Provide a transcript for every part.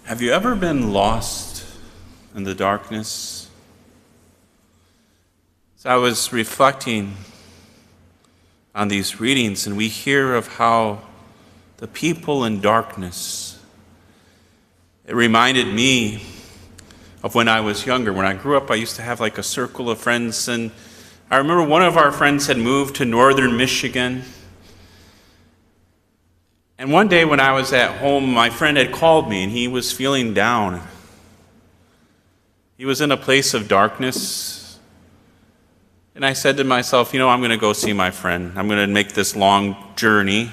Have you ever been lost in the darkness? So I was reflecting on these readings, and we hear of how the people in darkness, it reminded me of when I was younger. When I grew up, I used to have like a circle of friends, and I remember one of our friends had moved to northern Michigan. And one day when I was at home, my friend had called me, and he was feeling down. He was in a place of darkness. And I said to myself, I'm going to go see my friend. I'm going to make this long journey.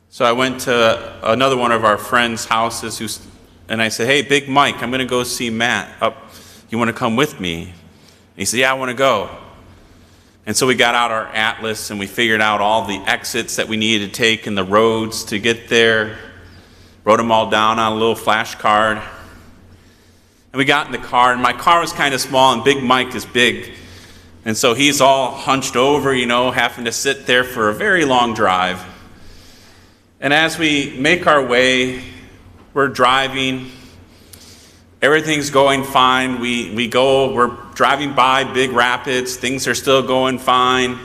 So I went to another one of our friends' houses, and I said, "Hey, Big Mike, I'm going to go see Matt. You want to come with me?" And he said, "Yeah, I want to go." And so we got out our atlas and we figured out all the exits that we needed to take and the roads to get there. Wrote them all down on a little flashcard. And we got in the car, and my car was kind of small, and Big Mike is big. And so he's all hunched over, having to sit there for a very long drive. And as we make our way, we're driving. Everything's going fine. We're driving by big rapids. Things are still going fine.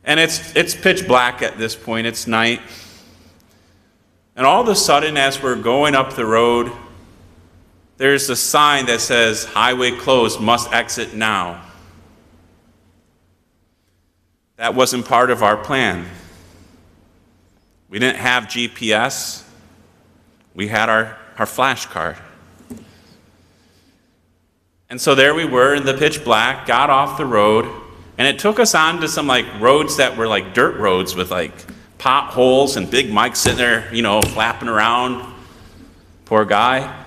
And it's pitch black at this point. It's night. And all of a sudden, as we're going up the road, there's a sign that says, "Highway closed, must exit now." That wasn't part of our plan. We didn't have GPS. We had our flashcard. And so there we were in the pitch black, got off the road, and it took us on to some roads that were like dirt roads with potholes, and Big Mike sitting there, flapping around. Poor guy.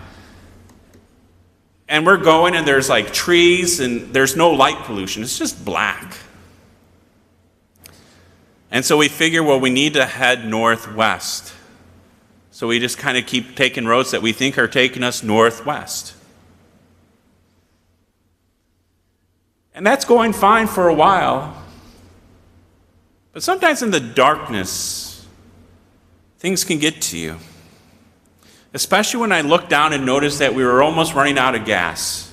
And we're going, and there's trees, and there's no light pollution. It's just black. And so we figure, we need to head northwest. So we just kind of keep taking roads that we think are taking us northwest. And that's going fine for a while. But sometimes in the darkness, things can get to you. Especially when I looked down and noticed that we were almost running out of gas.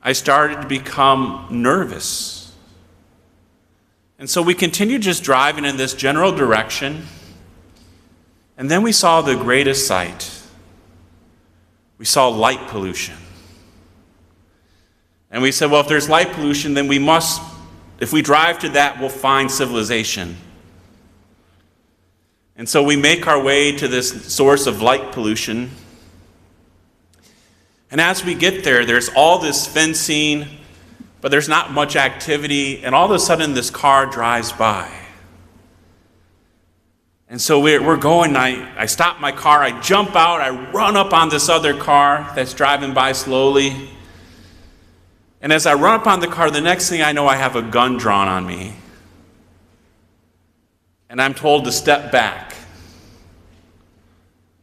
I started to become nervous. And so we continued just driving in this general direction. And then we saw the greatest sight. We saw light pollution. And we said, if there's light pollution, then if we drive to that, we'll find civilization. And so we make our way to this source of light pollution. And as we get there, there's all this fencing, but there's not much activity. And all of a sudden, this car drives by. And so we're going, I stop my car, I jump out, I run up on this other car that's driving by slowly. And as I run up on the car, the next thing I know, I have a gun drawn on me. And I'm told to step back.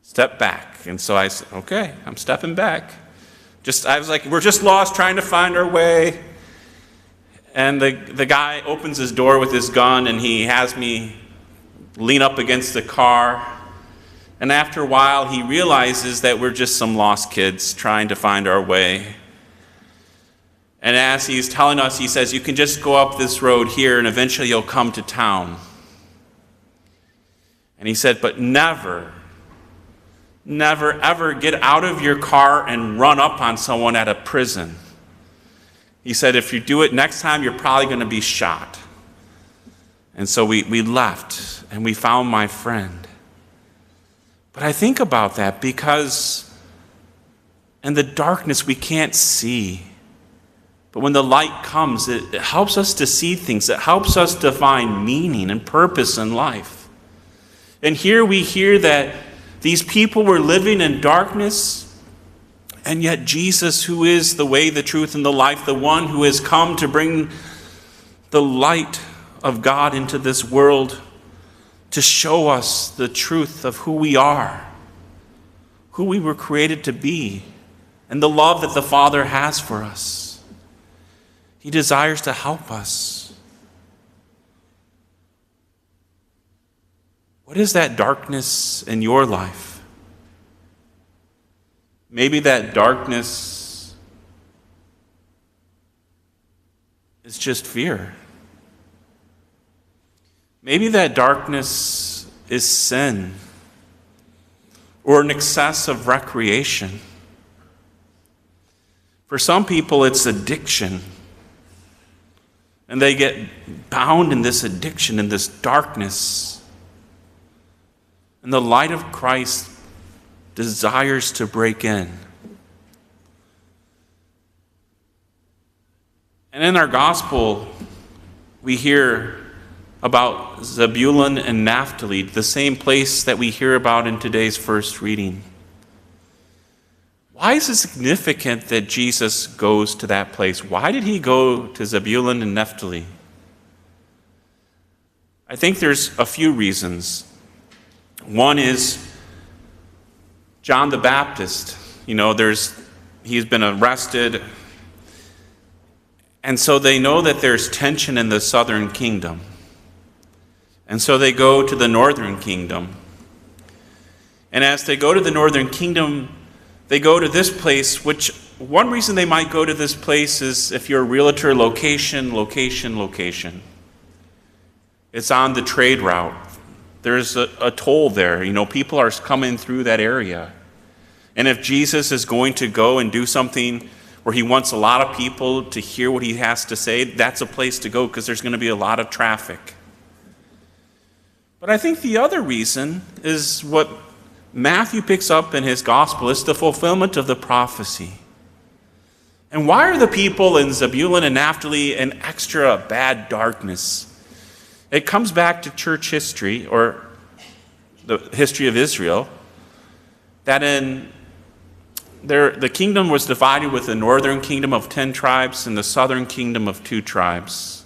Step back. And so I said, okay, I'm stepping back. I was like, we're just lost trying to find our way. And the guy opens his door with his gun, and he has me lean up against the car. And after a while, he realizes that we're just some lost kids trying to find our way. And as he's telling us, he says, "You can just go up this road here, and eventually you'll come to town." And he said, "But never, never, ever get out of your car and run up on someone at a prison." He said, "If you do it next time, you're probably going to be shot." And so we left, and we found my friend. But I think about that because in the darkness we can't see. But when the light comes, it helps us to see things. It helps us to find meaning and purpose in life. And here we hear that these people were living in darkness, and yet Jesus, who is the way, the truth, and the life, the one who has come to bring the light of God into this world, to show us the truth of who we are, who we were created to be, and the love that the Father has for us. He desires to help us. What is that darkness in your life? Maybe that darkness is just fear. Maybe that darkness is sin or an excess of recreation. For some people, it's addiction. And they get bound in this addiction, in this darkness. And the light of Christ desires to break in. And in our gospel, we hear about Zebulun and Naphtali, the same place that we hear about in today's first reading. Why is it significant that Jesus goes to that place? Why did he go to Zebulun and Naphtali? I think there's a few reasons. One is John the Baptist. He's been arrested. And so they know that there's tension in the southern kingdom. And so they go to the northern kingdom. And as they go to the northern kingdom, they go to this place, which one reason they might go to this place is if you're a realtor, location. It's on the trade route. There's a toll there. People are coming through that area. And if Jesus is going to go and do something where he wants a lot of people to hear what he has to say, that's a place to go because there's going to be a lot of traffic. But I think the other reason is what Matthew picks up in his gospel. It's the fulfillment of the prophecy. And why are the people in Zebulun and Naphtali in extra bad darkness? It comes back to church history, or the history of Israel, that the kingdom was divided with the northern kingdom of 10 tribes and the southern kingdom of 2 tribes.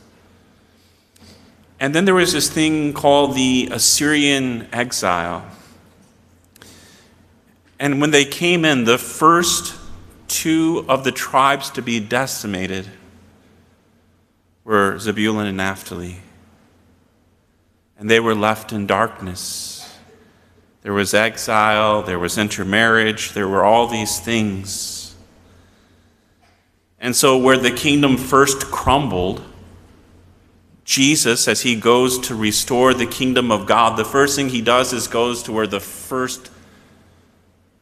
And then there was this thing called the Assyrian exile. And when they came in, the first 2 of the tribes to be decimated were Zebulun and Naphtali. And they were left in darkness. There was exile, there was intermarriage, there were all these things. And so where the kingdom first crumbled, Jesus, as he goes to restore the kingdom of God, the first thing he does is goes to where the first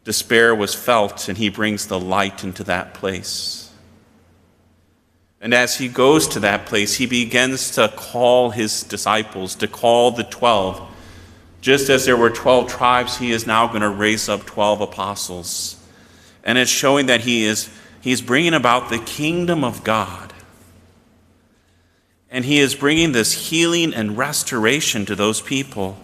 despair was felt, and he brings the light into that place. And as he goes to that place, he begins to call his disciples, to call the 12. Just as there were 12 tribes, he is now going to raise up 12 apostles. And it's showing that he's bringing about the kingdom of God. And he is bringing this healing and restoration to those people.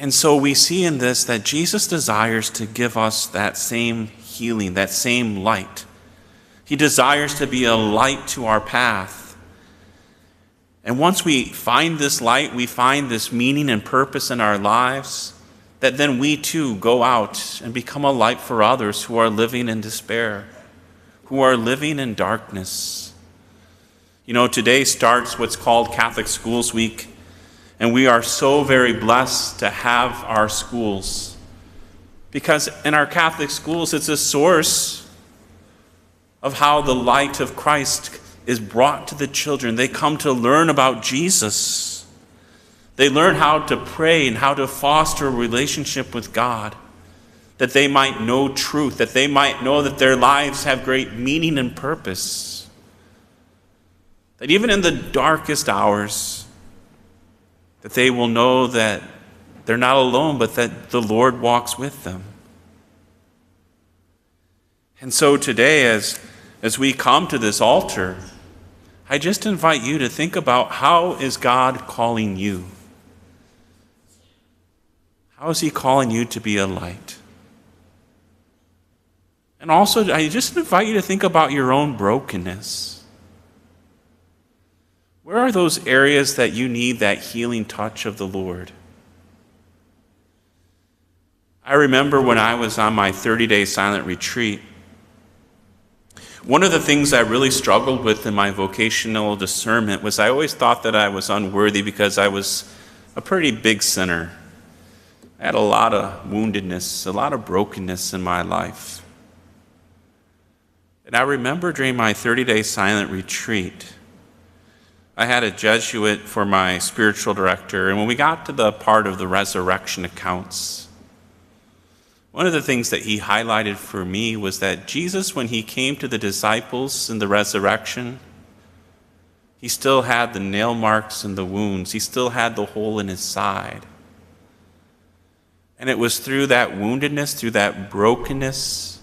And so we see in this that Jesus desires to give us that same healing, that same light. He desires to be a light to our path. And once we find this light, we find this meaning and purpose in our lives, that then we too go out and become a light for others who are living in despair, who are living in darkness. Today starts what's called Catholic Schools Week. And we are so very blessed to have our schools. Because in our Catholic schools, it's a source of how the light of Christ is brought to the children. They come to learn about Jesus. They learn how to pray and how to foster a relationship with God, that they might know truth, that they might know that their lives have great meaning and purpose. That even in the darkest hours, that they will know that they're not alone, but that the Lord walks with them. And so today, as we come to this altar, I just invite you to think about, how is God calling you? How is he calling you to be a light? And also, I just invite you to think about your own brokenness. Where are those areas that you need that healing touch of the Lord? I remember when I was on my 30-day silent retreat, one of the things I really struggled with in my vocational discernment was I always thought that I was unworthy because I was a pretty big sinner. I had a lot of woundedness, a lot of brokenness in my life. And I remember during my 30-day silent retreat, I had a Jesuit for my spiritual director, and when we got to the part of the resurrection accounts, one of the things that he highlighted for me was that Jesus, when he came to the disciples in the resurrection, he still had the nail marks and the wounds. He still had the hole in his side. And it was through that woundedness, through that brokenness,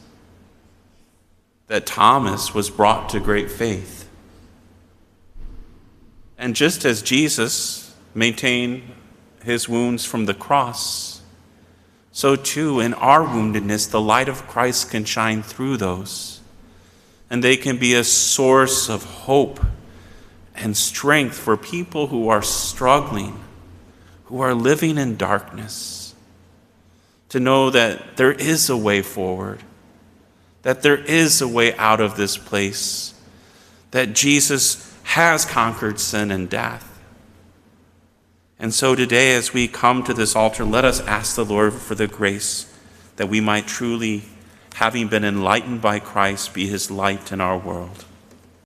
that Thomas was brought to great faith. And just as Jesus maintained his wounds from the cross, so too in our woundedness, the light of Christ can shine through those. And they can be a source of hope and strength for people who are struggling, who are living in darkness, to know that there is a way forward, that there is a way out of this place, that Jesus has conquered sin and death. And so today, as we come to this altar, let us ask the Lord for the grace that we might truly, having been enlightened by Christ, be his light in our world.